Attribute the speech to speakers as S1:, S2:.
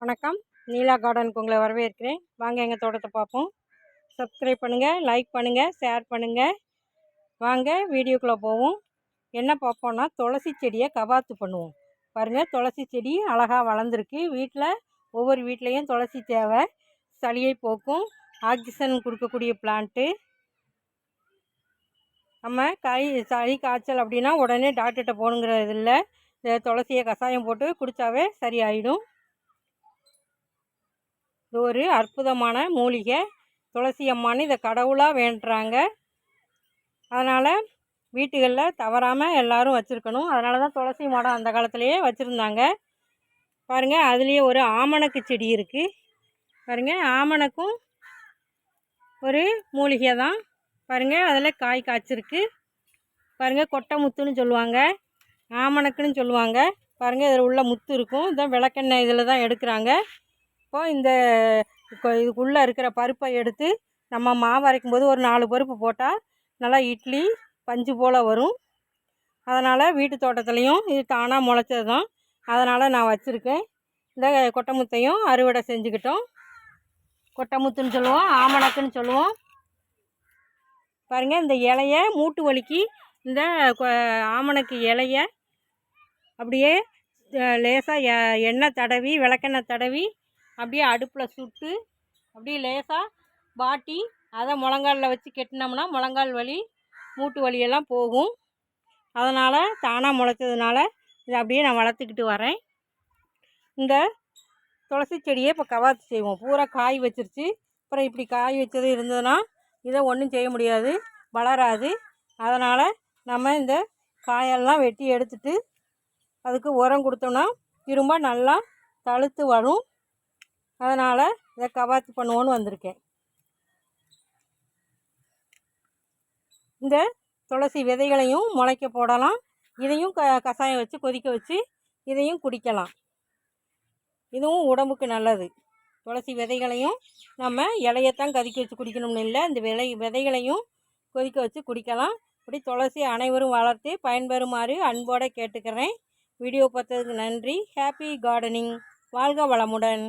S1: வணக்கம். நீலா கார்டனுக்கு உங்களை வரவேற்கிறேன். வாங்க எங்கள் தோட்டத்தை பார்ப்போம். சப்ஸ்கிரைப் பண்ணுங்கள், லைக் பண்ணுங்கள், ஷேர் பண்ணுங்கள். வாங்க வீடியோக்குள்ளே போவோம். என்ன பார்ப்போம்னா, துளசி செடியை கவாத்து பண்ணுவோம். பாருங்கள், துளசி செடி அழகாக வளர்ந்துருக்கு. ஒவ்வொரு வீட்லேயும் துளசி தேவை. சளியை போக்கும், ஆக்சிஜன் கொடுக்கக்கூடிய பிளான்ட்டு. நம்ம சளி காய்ச்சல் அப்படின்னா உடனே டாக்டர்கிட்ட போகணுங்கிறது இல்லை. இந்த துளசியை கஷாயம் போட்டு குடித்தாவே சரியாயிடும். இது ஒரு அற்புதமான மூலிகை. துளசி அம்மான்னு இதை கடவுளாக வேண்டுறாங்க. அதனால் வீட்டுகளில் தவறாமல் எல்லோரும் வச்சுருக்கணும். அதனால தான் துளசி மடம் அந்த காலத்துலேயே வச்சுருந்தாங்க. பாருங்கள், அதுலேயே ஒரு ஆமணக்கு செடி இருக்குது. பாருங்கள், ஆமணக்கும் ஒரு மூலிகை தான். பாருங்கள், அதில் காய் காய்ச்சிருக்கு. பாருங்கள், கொட்டை முத்துன்னு சொல்லுவாங்க, ஆமணக்குன்னு சொல்லுவாங்க. பாருங்கள், இதில் உள்ள முத்து இருக்கும். இதான் விளக்கெண்ணெய் இதில் தான் எடுக்கிறாங்க. இப்போ இதுக்குள்ளே இருக்கிற பருப்பை எடுத்து நம்ம மாவு அரைக்கும்போது ஒரு 4 பருப்பு போட்டால் நல்லா இட்லி பஞ்சு போல் வரும். அதனால் வீட்டு தோட்டத்துலேயும் இது தானாக முளைச்சது தான். அதனால் நான் வச்சுருக்கேன். இந்த கொட்டைமுத்தையும் அறுவடை செஞ்சுக்கிட்டோம். கொட்டைமுத்துன்னு சொல்லுவோம், ஆமணக்குன்னு சொல்லுவோம். பாருங்கள், இந்த இலையை மூட்டு வலிக்கு இந்த ஆமணக்கு இலையை அப்படியே லேசாக எண்ணெய் தடவி, விளக்கெண்ணெய் தடவி அப்படியே அடுப்பில் சுட்டு அப்படியே லேசாக வாட்டி அதை முழங்காலில் வச்சு கெட்டினோம்னா முழங்கால் வலி, மூட்டு வலியெல்லாம் போகும். அதனால் தானாக முளைச்சதுனால இதை அப்படியே நான் வளர்த்துக்கிட்டு வரேன். இந்த துளசி செடியை இப்போ கவாத்து செய்வோம். பூரா காய் வச்சிருச்சு. அப்புறம் இப்படி காய் வச்சது இருந்ததுன்னா இதை ஒன்றும் செய்ய முடியாது, வளராது. அதனால் நம்ம இந்த காயெல்லாம் வெட்டி எடுத்துட்டு அதுக்கு உரம் கொடுத்தோம்னா திரும்ப நல்லா தழுத்து வரும். அதனால் இதை கவாத்து பண்ணுவோன்னு வந்திருக்கேன். இந்த துளசி விதைகளையும் முளைக்க போடலாம். இதையும் கஷாயம் வச்சு கொதிக்க வச்சு இதையும் குடிக்கலாம். இதுவும் உடம்புக்கு நல்லது. துளசி விதைகளையும் நம்ம இலையத்தான் கொதிக்க வச்சு குடிக்கணும்னு இல்லை, இந்த விதைகளையும் கொதிக்க வச்சு குடிக்கலாம். இப்படி துளசி அனைவரும் வளர்த்து பயன்பெறுமாறு அன்போடு கேட்டுக்கிறேன். வீடியோ பார்த்ததுக்கு நன்றி. Happy gardening. வாழ்க வளமுடன்.